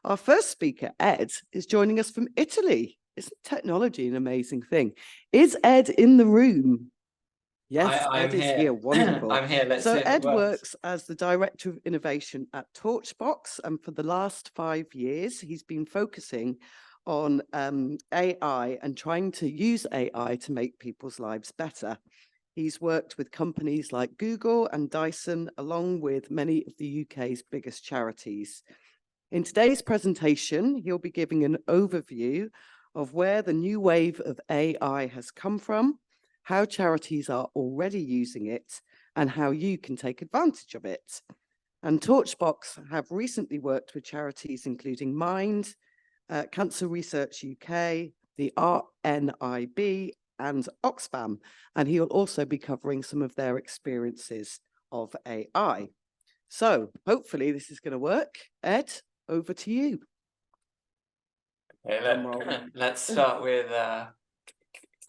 Our first speaker, Edd, is joining us from Italy. Isn't technology an amazing thing? Is Edd in the room? Yes, I'm Edd is here. Wonderful. I'm here. Let's see if it Edd works. works as the Director of Innovation at Torchbox, and for the last 5 years, he's been focusing on AI and trying to use AI to make people's lives better. He's worked with companies like Google and Dyson, along with many of the UK's biggest charities. In today's presentation, he'll be giving an overview of where the new wave of AI has come from, how charities are already using it, and how you can take advantage of it. And Torchbox have recently worked with charities including Mind, Cancer Research UK, the RNIB, and Oxfam, and he'll also be covering some of their experiences of AI. So hopefully this is going to work. Edd, over to you. Okay, let's start with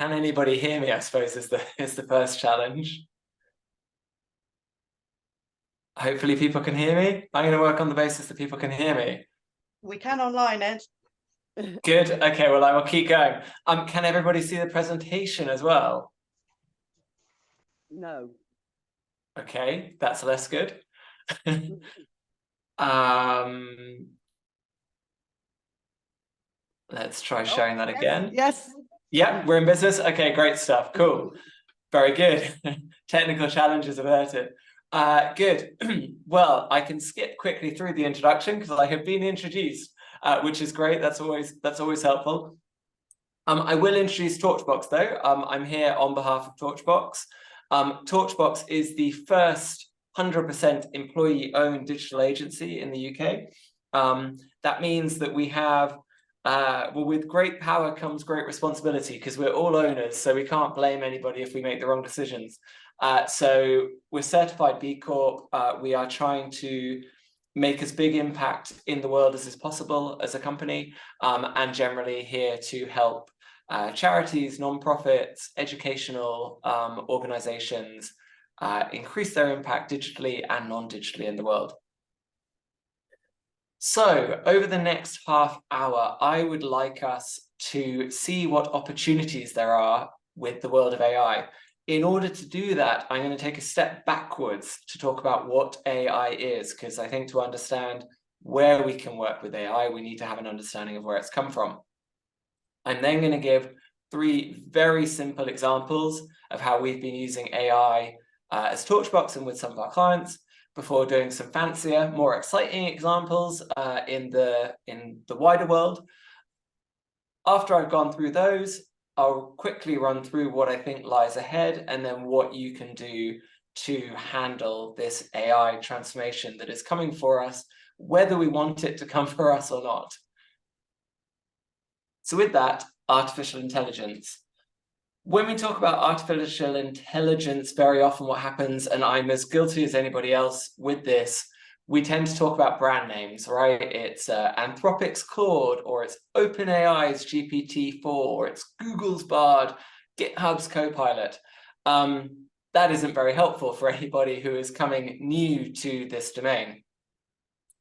can anybody hear me, I suppose, is the first challenge. Hopefully people can hear me. I'm going to work on the basis that people can hear me. We can online, Edd. Good. Okay, well, I will keep going. Can everybody see the presentation as well? No. Okay, that's less good. Let's try sharing that again. Yes. Yeah, we're in business. Okay, great stuff. Cool. Very good. Technical challenges averted. Good. Well, I can skip quickly through the introduction because I have been introduced, which is great. That's always helpful. I will introduce Torchbox though. I'm here on behalf of Torchbox. Torchbox is the first 100% employee-owned digital agency in the UK. That means that we have, well, with great power comes great responsibility because we're all owners, so we can't blame anybody if we make the wrong decisions. So we're certified B Corp. We are trying to make as big impact in the world as is possible as a company, and generally here to help charities, non-profits, educational organizations increase their impact digitally and non-digitally in the world. So over the next half hour, I would like us to see what opportunities there are with the world of AI. In order to do that, I'm going to take a step backwards to talk about what AI is, because I think to understand where we can work with AI, we need to have an understanding of where it's come from. I'm then going to give 3 very simple examples of how we've been using AI as Torchbox and with some of our clients, before doing some fancier, more exciting examples in the wider world. After I've gone through those, I'll quickly run through what I think lies ahead and then what you can do to handle this AI transformation that is coming for us, whether we want it to come for us or not. So with that, artificial intelligence. When we talk about artificial intelligence, very often what happens, and I'm as guilty as anybody else with this, we tend to talk about brand names, right? It's Anthropic's Claude, or it's OpenAI's GPT-4, or it's Google's Bard, GitHub's Copilot. That isn't very helpful for anybody who is coming new to this domain.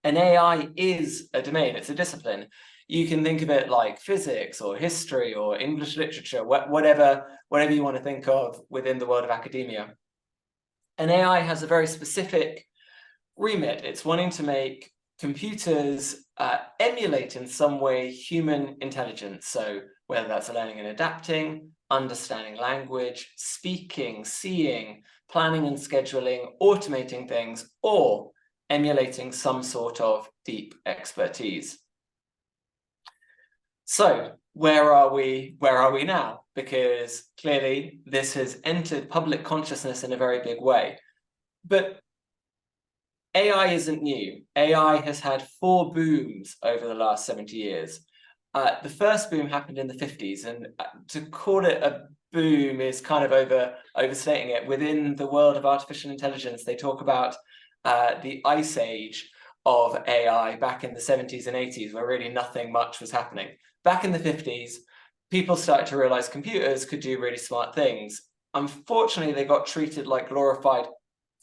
And AI is a domain, it's a discipline. You can think of it like physics or history or English literature, whatever you want to think of within the world of academia. And AI has a very specific remit. It's wanting to make computers emulate in some way human intelligence. So whether that's learning and adapting, understanding language, speaking, seeing, planning and scheduling, automating things, or emulating some sort of deep expertise. So where are we now? Because clearly this has entered public consciousness in a very big way. But AI isn't new. AI has had 4 booms over the last 70 years. The first boom happened in the 50s, and to call it a boom is kind of overstating it. Within the world of artificial intelligence, they talk about the ice age of AI back in the 70s and 80s, where really nothing much was happening. Back in the 50s, people started to realize computers could do really smart things. Unfortunately, they got treated like glorified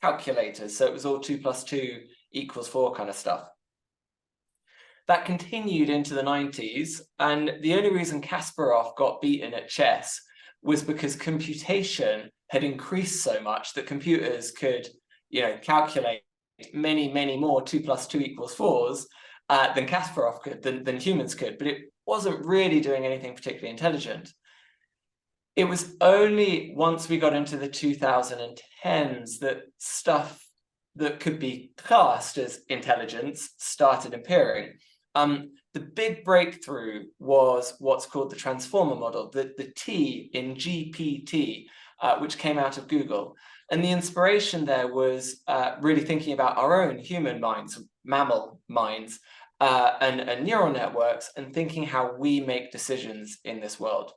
calculators, so it was all 2 + 2 = 4 kind of stuff. That continued into the 90s, and the only reason Kasparov got beaten at chess was because computation had increased so much that computers could, calculate many, many more 2 + 2 = 4s than Kasparov could, than humans could, but it wasn't really doing anything particularly intelligent. It was only once we got into the 2010s that stuff that could be classed as intelligence started appearing. The big breakthrough was what's called the transformer model, the T in GPT, which came out of Google. And the inspiration there was really thinking about our own human minds, mammal minds, and neural networks, and thinking how we make decisions in this world.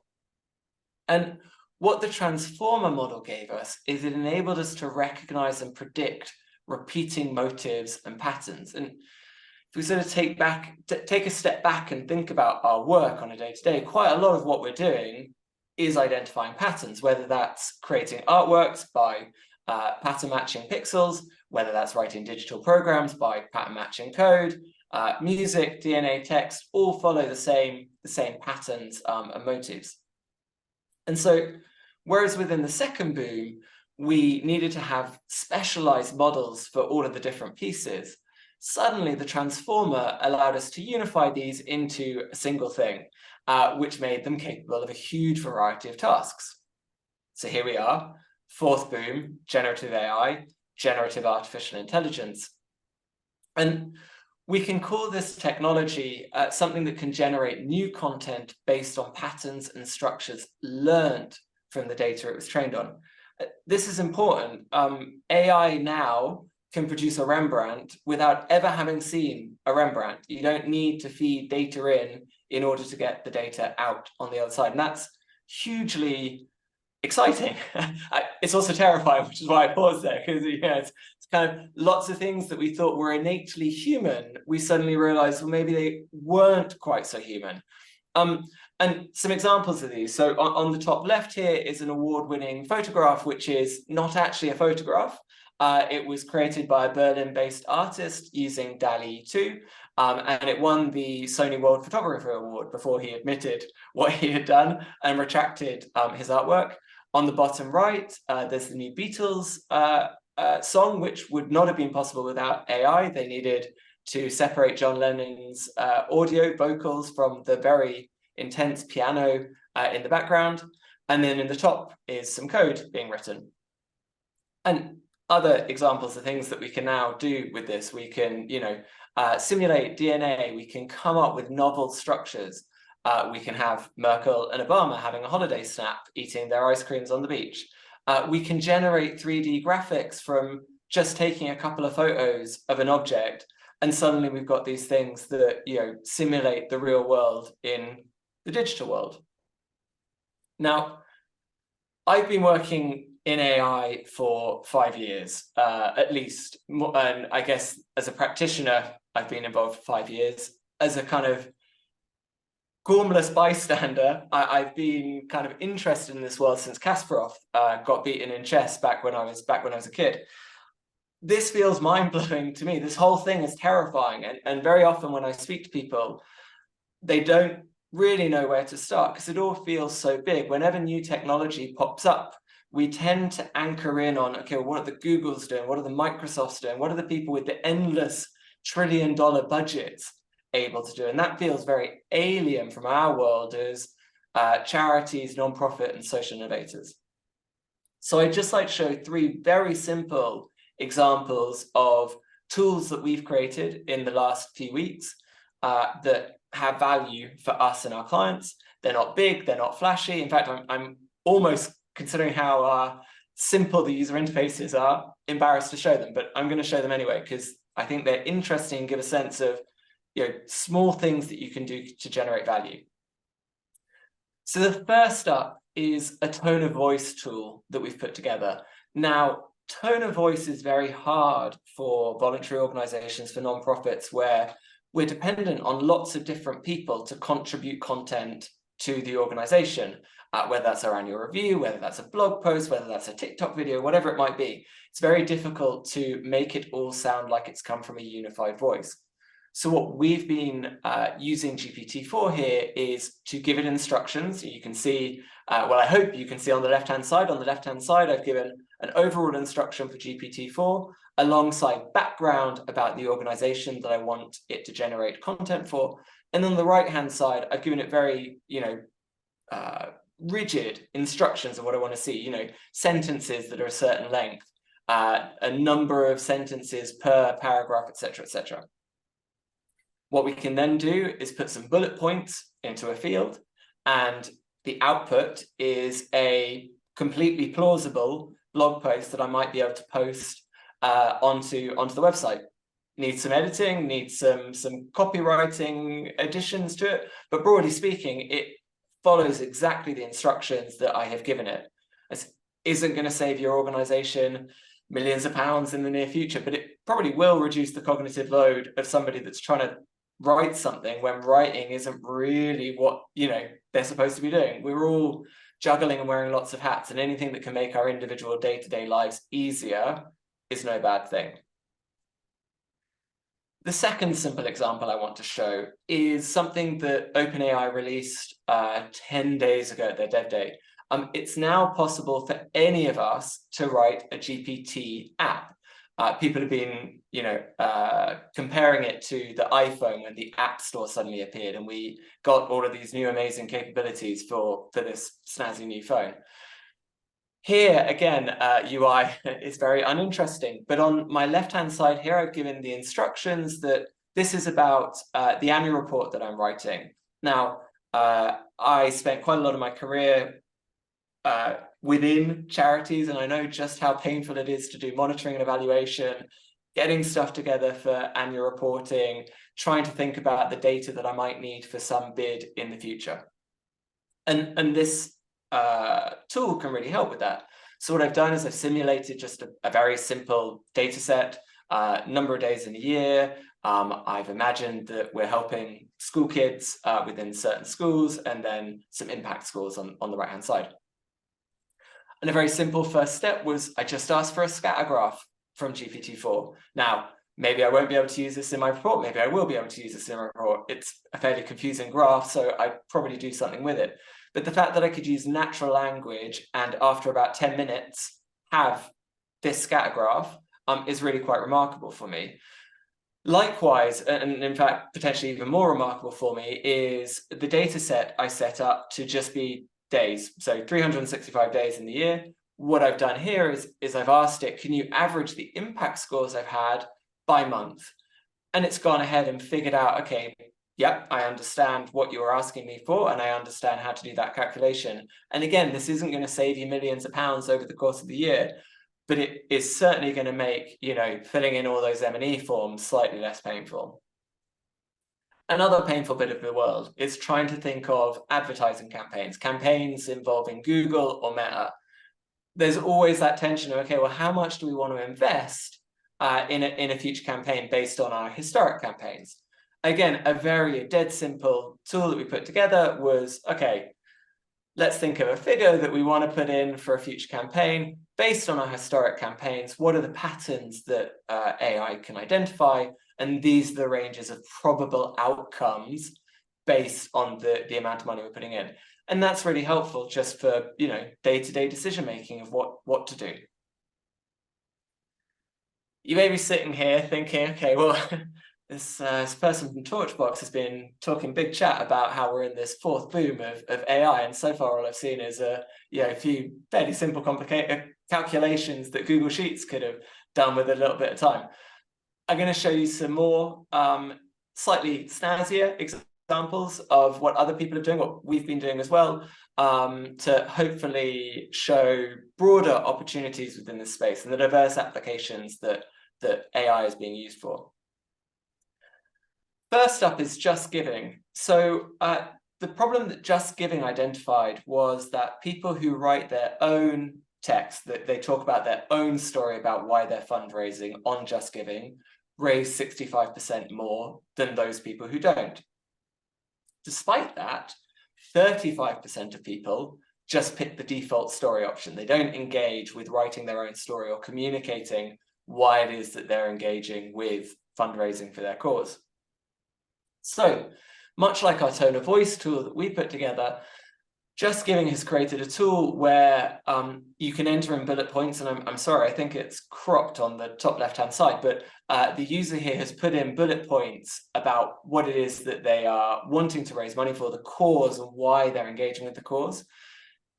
And what the transformer model gave us is it enabled us to recognize and predict repeating motives and patterns. And if we sort of take a step back and think about our work on a day-to-day, quite a lot of what we're doing is identifying patterns, whether that's creating artworks by pattern matching pixels, whether that's writing digital programs by pattern matching code, music, DNA, text, all follow the same patterns and motives. And so, whereas within the second boom, we needed to have specialized models for all of the different pieces, suddenly the transformer allowed us to unify these into a single thing, which made them capable of a huge variety of tasks. So here we are, fourth boom, generative AI, generative artificial intelligence. And we can call this technology something that can generate new content based on patterns and structures learned from the data it was trained on. This is important. AI now can produce a Rembrandt without ever having seen a Rembrandt. You don't need to feed data in order to get the data out on the other side. And that's hugely exciting. It's also terrifying, which is why I paused there, because it's kind of lots of things that we thought were innately human, we suddenly realized, well, maybe they weren't quite so human. And some examples of these. So on the top left here is an award-winning photograph, which is not actually a photograph. It was created by a Berlin-based artist using DALL-E 2, and it won the Sony World Photographer Award before he admitted what he had done and retracted his artwork. On the bottom right, there's the new Beatles song, which would not have been possible without AI. They needed to separate John Lennon's audio vocals from the very intense piano in the background. And then in the top is some code being written. And other examples of things that we can now do with this, we can, simulate DNA, we can come up with novel structures. We can have Merkel and Obama having a holiday snap, eating their ice creams on the beach. We can generate 3D graphics from just taking a couple of photos of an object, and suddenly we've got these things that simulate the real world in the digital world. Now, I've been working in AI for 5 years, at least, and I guess as a practitioner, I've been involved for 5 years. As a kind of gormless bystander, I've been kind of interested in this world since Kasparov got beaten in chess back when I was a kid. This feels mind-blowing to me. This whole thing is terrifying, and very often when I speak to people, they don't really know where to start because it all feels so big. Whenever new technology pops up, we tend to anchor in on, okay, well, what are the Googles doing? What are the Microsofts doing? What are the people with the endless trillion-dollar budgets able to do? And that feels very alien from our world as charities, non-profit, and social innovators. So I'd just like to show 3 very simple examples of tools that we've created in the last few weeks that have value for us and our clients. They're not big, they're not flashy. In fact, I'm almost, considering how simple the user interfaces are, embarrassed to show them, but I'm going to show them anyway because I think they're interesting and give a sense of small things that you can do to generate value. So the first up is a tone of voice tool that we've put together. Now, tone of voice is very hard for voluntary organizations, for nonprofits, where we're dependent on lots of different people to contribute content to the organization, whether that's our annual review, whether that's a blog post, whether that's a TikTok video, whatever it might be. It's very difficult to make it all sound like it's come from a unified voice. So what we've been using GPT-4 here is to give it instructions. You can see, well, I hope you can see on the left-hand side. On the left-hand side, I've given an overall instruction for GPT-4 alongside background about the organization that I want it to generate content for. And on the right-hand side, I've given it very, rigid instructions of what I want to see, sentences that are a certain length, a number of sentences per paragraph, etc., etc. What we can then do is put some bullet points into a field, and the output is a completely plausible blog post that I might be able to post onto the website. Needs some editing, needs some copywriting additions to it, but broadly speaking, it follows exactly the instructions that I have given it. It isn't going to save your organization millions of pounds in the near future, but it probably will reduce the cognitive load of somebody that's trying to write something when writing isn't really what they're supposed to be doing. We're all juggling and wearing lots of hats, and anything that can make our individual day-to-day lives easier is no bad thing. The second simple example I want to show is something that OpenAI released 10 days ago at their dev day. It's now possible for any of us to write a GPT app. People have been, comparing it to the iPhone when the App Store suddenly appeared, and we got all of these new amazing capabilities for this snazzy new phone. Here, again, UI is very uninteresting, but on my left-hand side here, I've given the instructions that this is about the annual report that I'm writing. Now, I spent quite a lot of my career within charities, and I know just how painful it is to do monitoring and evaluation, getting stuff together for annual reporting, trying to think about the data that I might need for some bid in the future. And this tool can really help with that. So what I've done is I've simulated just a very simple data set, number of days in a year. I've imagined that we're helping school kids within certain schools, and then some impact schools on the right-hand side. And a very simple first step was I just asked for a scatter graph from GPT-4. Now, maybe I won't be able to use this in my report. Maybe I will be able to use this in my report. It's a fairly confusing graph, so I'd probably do something with it. But the fact that I could use natural language and after about 10 minutes have this scatter graph is really quite remarkable for me. Likewise, and in fact, potentially even more remarkable for me, is the data set I set up to just be days. So 365 days in the year. What I've done here is I've asked it, can you average the impact scores I've had by month? And it's gone ahead and figured out, okay, yep, I understand what you were asking me for, and I understand how to do that calculation. And again, this isn't going to save you millions of pounds over the course of the year, but it is certainly going to make, filling in all those M&E forms slightly less painful. Another painful bit of the world is trying to think of advertising campaigns involving Google or Meta. There's always that tension of, okay, well, how much do we want to invest in a future campaign based on our historic campaigns? Again, a dead simple tool that we put together was, okay, let's think of a figure that we want to put in for a future campaign based on our historic campaigns. What are the patterns that AI can identify? And these are the ranges of probable outcomes based on the amount of money we're putting in. And that's really helpful just for, day-to-day decision-making of what to do. You may be sitting here thinking, okay, well, this person from Torchbox has been talking big chat about how we're in this fourth boom of AI, and so far all I've seen is a few fairly simple, complicated calculations that Google Sheets could have done with a little bit of time. I'm going to show you some more slightly snazzier examples of what other people are doing, what we've been doing as well, to hopefully show broader opportunities within this space and the diverse applications that AI is being used for. First up is Just Giving. So the problem that Just Giving identified was that people who write their own text, that they talk about their own story about why they're fundraising on Just Giving, raise 65% more than those people who don't. Despite that, 35% of people just pick the default story option. They don't engage with writing their own story or communicating why it is that they're engaging with fundraising for their cause. So much like our tone of voice tool that we put together, Just Giving has created a tool where you can enter in bullet points, and I'm sorry, I think it's cropped on the top left-hand side, but the user here has put in bullet points about what it is that they are wanting to raise money for, the cause, and why they're engaging with the cause.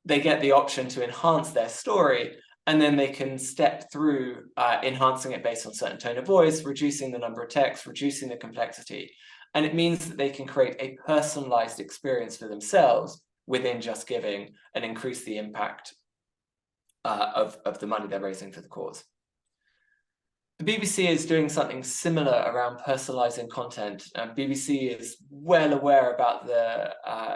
They get the option to enhance their story, and then they can step through enhancing it based on certain tone of voice, reducing the number of text, reducing the complexity. And it means that they can create a personalized experience for themselves within Just Giving and increase the impact of the money they're raising for the cause. The BBC is doing something similar around personalizing content. BBC is well aware about the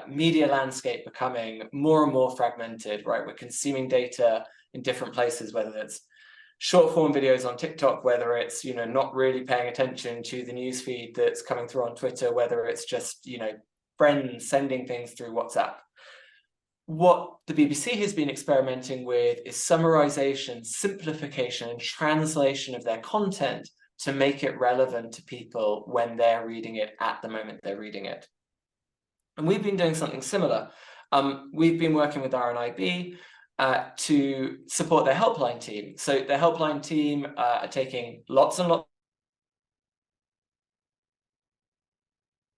media landscape becoming more and more fragmented, right? We're consuming data in different places, whether it's short form videos on TikTok, whether it's, not really paying attention to the newsfeed that's coming through on Twitter, whether it's just, friends sending things through WhatsApp. What the BBC has been experimenting with is summarization, simplification, and translation of their content to make it relevant to people when they're reading it at the moment they're reading it. And we've been doing something similar. We've been working with RNIB to support their helpline team. So their helpline team are taking lots and lots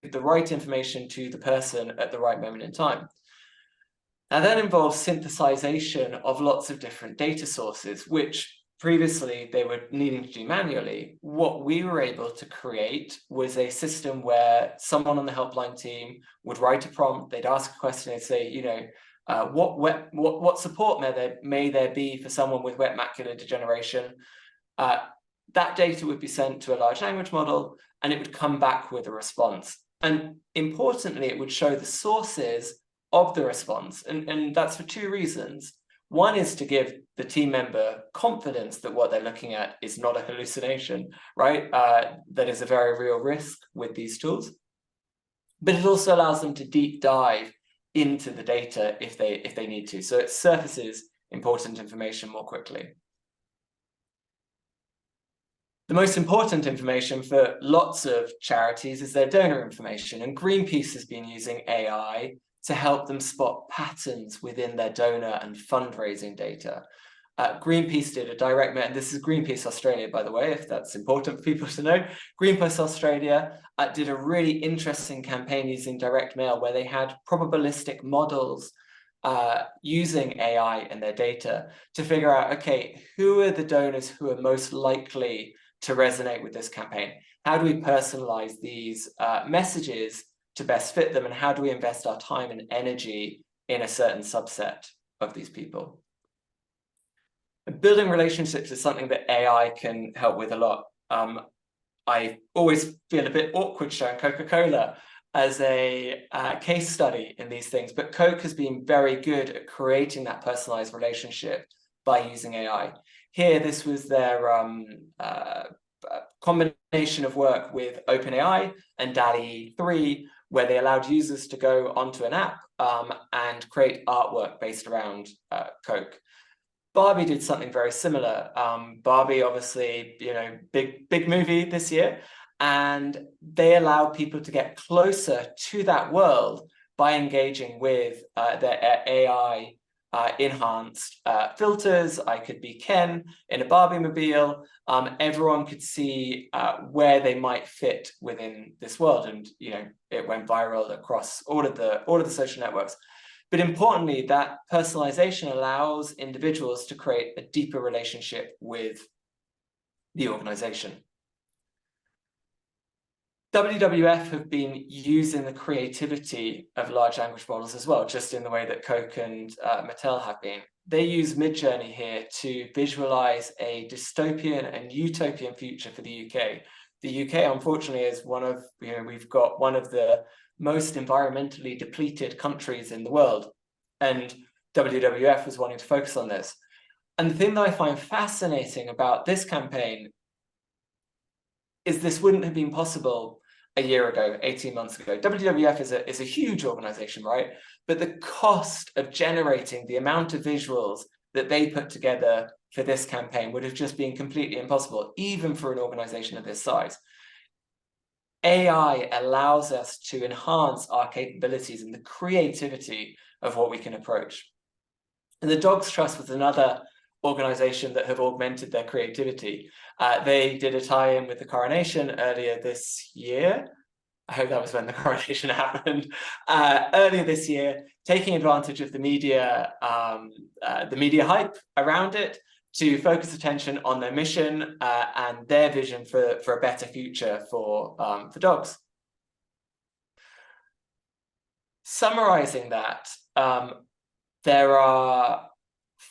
of the right information to the person at the right moment in time. Now that involves synthesization of lots of different data sources, which previously they were needing to do manually. What we were able to create was a system where someone on the helpline team would write a prompt, they'd ask a question, they'd say, what support may there be for someone with wet macular degeneration? That data would be sent to a large language model, and it would come back with a response. And importantly, it would show the sources of the response. And that's for two reasons. One is to give the team member confidence that what they're looking at is not a hallucination, right? That is a very real risk with these tools. But it also allows them to deep dive into the data if they need to. So it surfaces important information more quickly. The most important information for lots of charities is their donor information, and Greenpeace has been using AI to help them spot patterns within their donor and fundraising data. Greenpeace did a direct mail, and this is Greenpeace Australia, by the way, if that's important for people to know. Greenpeace Australia did a really interesting campaign using direct mail where they had probabilistic models using AI and their data to figure out, okay, who are the donors who are most likely to resonate with this campaign? How do we personalize these messages to best fit them, and how do we invest our time and energy in a certain subset of these people? Building relationships is something that AI can help with a lot. I always feel a bit awkward showing Coca-Cola as a case study in these things, but Coke has been very good at creating that personalized relationship by using AI. Here, this was their combination of work with OpenAI and DALL-E 3, where they allowed users to go onto an app and create artwork based around Coke. Barbie did something very similar. Barbie, obviously, big movie this year, and they allowed people to get closer to that world by engaging with their AI enhanced filters. I could be Ken in a Barbie mobile. Everyone could see where they might fit within this world, and it went viral across all of the social networks. But importantly, that personalization allows individuals to create a deeper relationship with the organization. WWF have been using the creativity of large language models as well, just in the way that Coke and Mattel have been. They use Midjourney here to visualize a dystopian and utopian future for the UK. The UK, unfortunately, is we've got one of the most environmentally depleted countries in the world, and WWF was wanting to focus on this. And the thing that I find fascinating about this campaign is this wouldn't have been possible a year ago, 18 months ago. WWF is a huge organization, right? But the cost of generating the amount of visuals that they put together for this campaign would have just been completely impossible, even for an organization of this size. AI allows us to enhance our capabilities and the creativity of what we can approach. And the Dogs Trust was another organization that have augmented their creativity. They did a tie-in with the coronation earlier this year. I hope that was when the coronation happened. Earlier this year, taking advantage of the media hype around it to focus attention on their mission and their vision for a better future for dogs. Summarizing that, there are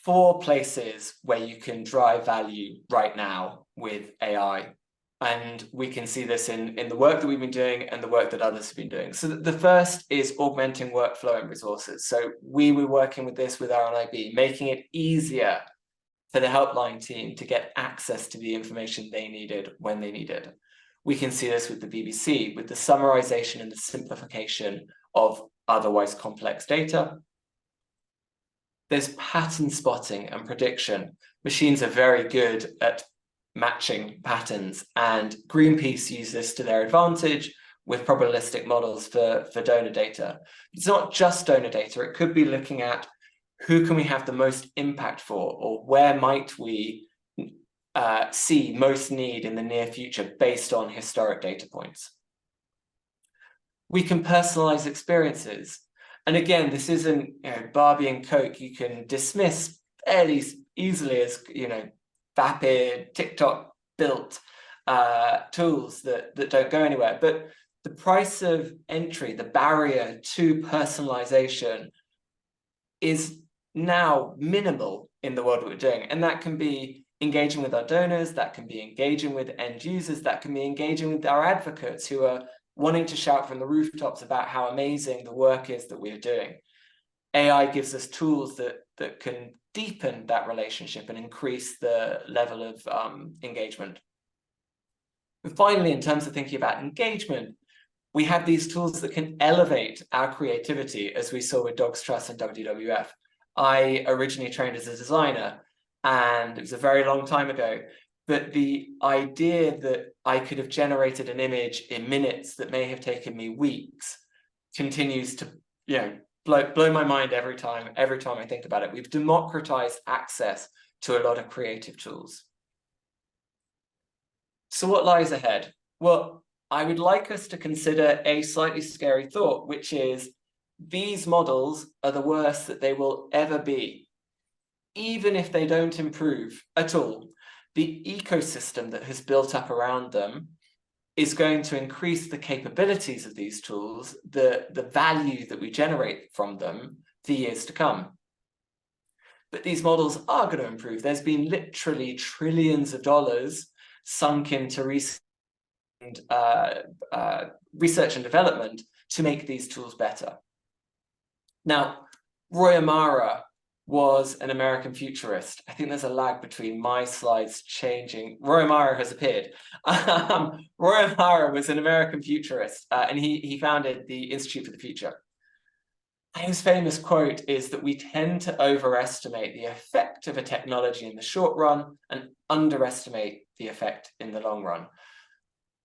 4 places where you can drive value right now with AI. And we can see this in the work that we've been doing and the work that others have been doing. So the first is augmenting workflow and resources. So we were working with this with RNIB, making it easier for the helpline team to get access to the information they needed when they needed. We can see this with the BBC, with the summarization and the simplification of otherwise complex data. There's pattern spotting and prediction. Machines are very good at matching patterns, and Greenpeace use this to their advantage with probabilistic models for donor data. It's not just donor data. It could be looking at who can we have the most impact for, or where might we see most need in the near future based on historic data points. We can personalize experiences. And again, this isn't Barbie and Coke you can dismiss fairly easily as vapid, TikTok built tools that don't go anywhere. But the price of entry, the barrier to personalization, is now minimal in the world that we're doing. And that can be engaging with our donors, that can be engaging with end users, that can be engaging with our advocates who are wanting to shout from the rooftops about how amazing the work is that we're doing. AI gives us tools that can deepen that relationship and increase the level of engagement. And finally, in terms of thinking about engagement, we have these tools that can elevate our creativity, as we saw with Dogs Trust and WWF. I originally trained as a designer, and it was a very long time ago, but the idea that I could have generated an image in minutes that may have taken me weeks continues to blow my mind every time I think about it. We've democratized access to a lot of creative tools. So what lies ahead? Well, I would like us to consider a slightly scary thought, which is these models are the worst that they will ever be. Even if they don't improve at all, the ecosystem that has built up around them is going to increase the capabilities of these tools, the value that we generate from them for years to come. But these models are going to improve. There's been literally trillions of dollars sunk into research and development to make these tools better. Now, Roy Amara was an American futurist. I think there's a lag between my slides changing. Roy Amara has appeared. Roy Amara was an American futurist, and he founded the Institute for the Future. His famous quote is that we tend to overestimate the effect of a technology in the short run and underestimate the effect in the long run.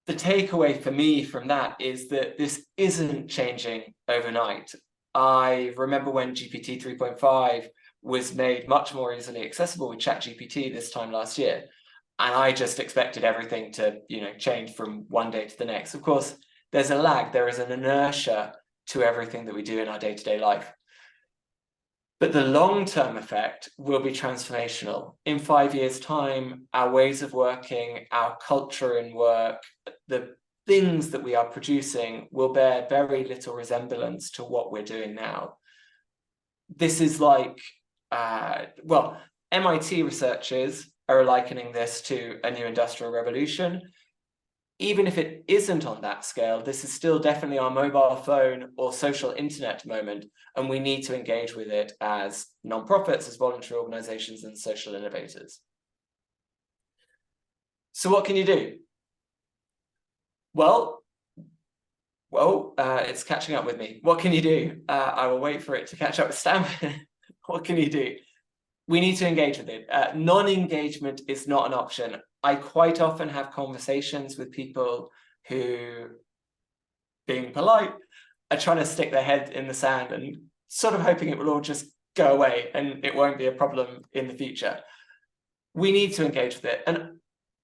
The takeaway for me from that is that this isn't changing overnight. I remember when GPT 3.5 was made much more easily accessible with ChatGPT this time last year, and I just expected everything to change from one day to the next. Of course, there's a lag. There is an inertia to everything that we do in our day-to-day life. But the long-term effect will be transformational. In 5 years' time, our ways of working, our culture in work, the things that we are producing will bear very little resemblance to what we're doing now. This is like, MIT researchers are likening this to a new industrial revolution. Even if it isn't on that scale, this is still definitely our mobile phone or social internet moment, and we need to engage with it as nonprofits, as voluntary organizations, and social innovators. So what can you do? Well, it's catching up with me. What can you do? I will wait for it to catch up with Stanford. What can you do? We need to engage with it. Non-engagement is not an option. I quite often have conversations with people who being polite, are trying to stick their head in the sand and sort of hoping it will all just go away and it won't be a problem in the future. We need to engage with it. And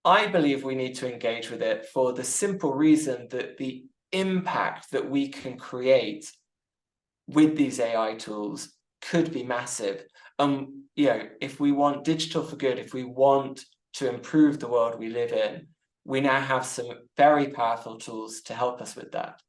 I believe we need to engage with it for the simple reason that the impact that we can create with these AI tools could be massive. You know, if we want digital for good, if we want to improve the world we live in, we now have some very powerful tools to help us with that.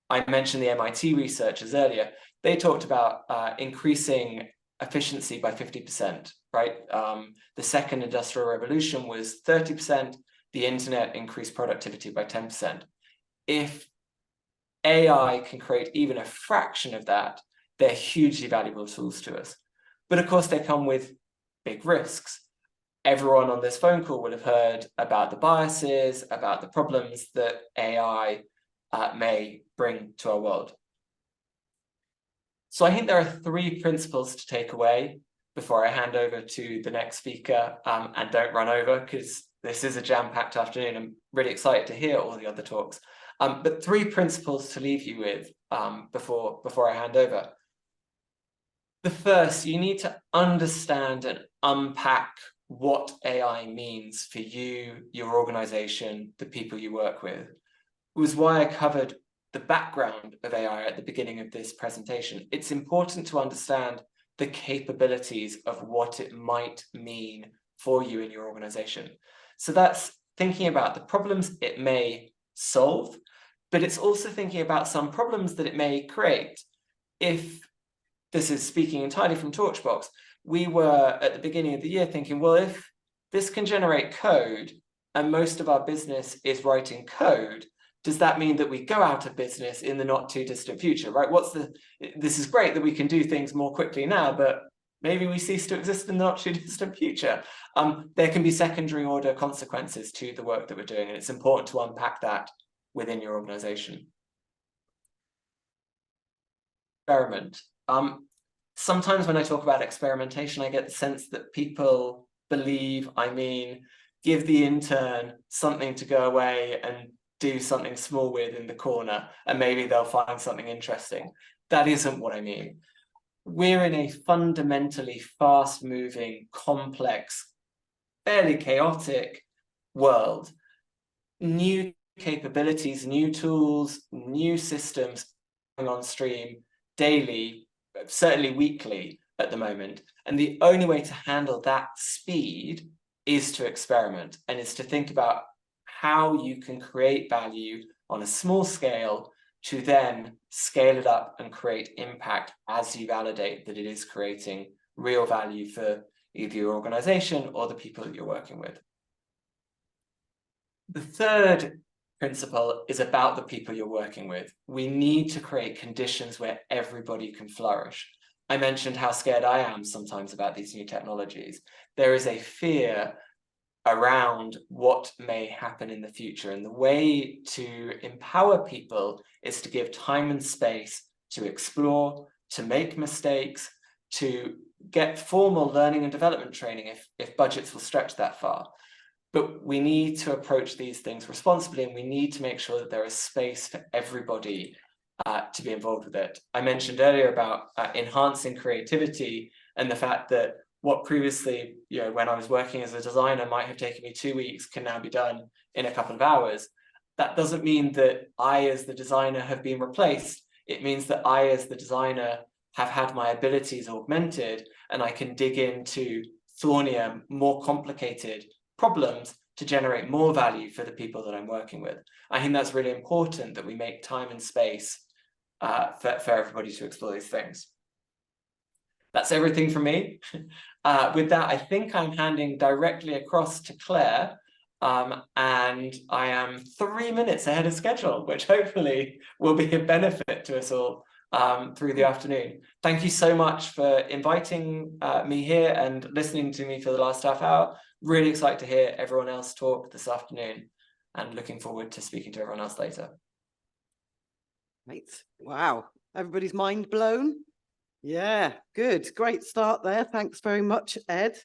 I mentioned the MIT researchers earlier. They talked about increasing efficiency by 50%, right? The second industrial revolution was 30%. The internet increased productivity by 10%. If AI can create even a fraction of that, they're hugely valuable tools to us. But of course, they come with big risks. Everyone on this phone call would have heard about the biases, about the problems that AI may bring to our world. So I think there are 3 principles to take away before I hand over to the next speaker, and don't run over because this is a jam-packed afternoon. I'm really excited to hear all the other talks. But 3 principles to leave you with before I hand over. The first, you need to understand and unpack what AI means for you, your organization, the people you work with. It was why I covered the background of AI at the beginning of this presentation. It's important to understand the capabilities of what it might mean for you in your organization. So that's thinking about the problems it may solve, but it's also thinking about some problems that it may create. If this is speaking entirely from Torchbox, we were at the beginning of the year thinking, well, if this can generate code and most of our business is writing code, does that mean that we go out of business in the not too distant future, right? This is great that we can do things more quickly now, but maybe we cease to exist in the not too distant future. There can be secondary order consequences to the work that we're doing, and it's important to unpack that within your organization. Experiment. Sometimes when I talk about experimentation, I get the sense that people believe I mean give the intern something to go away and do something small with in the corner, and maybe they'll find something interesting. That isn't what I mean. We're in a fundamentally fast-moving, complex, fairly chaotic world. New capabilities, new tools, new systems coming on stream daily, certainly weekly at the moment. And the only way to handle that speed is to experiment, and is to think about how you can create value on a small scale to then scale it up and create impact as you validate that it is creating real value for either your organization or the people that you're working with. The third principle is about the people you're working with. We need to create conditions where everybody can flourish. I mentioned how scared I am sometimes about these new technologies. There is a fear around what may happen in the future, and the way to empower people is to give time and space to explore, to make mistakes, to get formal learning and development training if budgets will stretch that far. But we need to approach these things responsibly, and we need to make sure that there is space for everybody to be involved with it. I mentioned earlier about enhancing creativity, and the fact that what previously, when I was working as a designer might have taken me 2 weeks can now be done in a couple of hours. That doesn't mean that I, as the designer, have been replaced. It means that I, as the designer, have had my abilities augmented, and I can dig into thornier, more complicated problems to generate more value for the people that I'm working with. I think that's really important, that we make time and space for everybody to explore these things. That's everything from me. With that, I think I'm handing directly across to Claire, and I am 3 minutes ahead of schedule, which hopefully will be a benefit to us all through the afternoon. Thank you so much for inviting me here and listening to me for the last half hour. Really excited to hear everyone else talk this afternoon, and looking forward to speaking to everyone else later. Right. Wow. Everybody's mind blown? Yeah, good. Great start there. Thanks very much, Ed.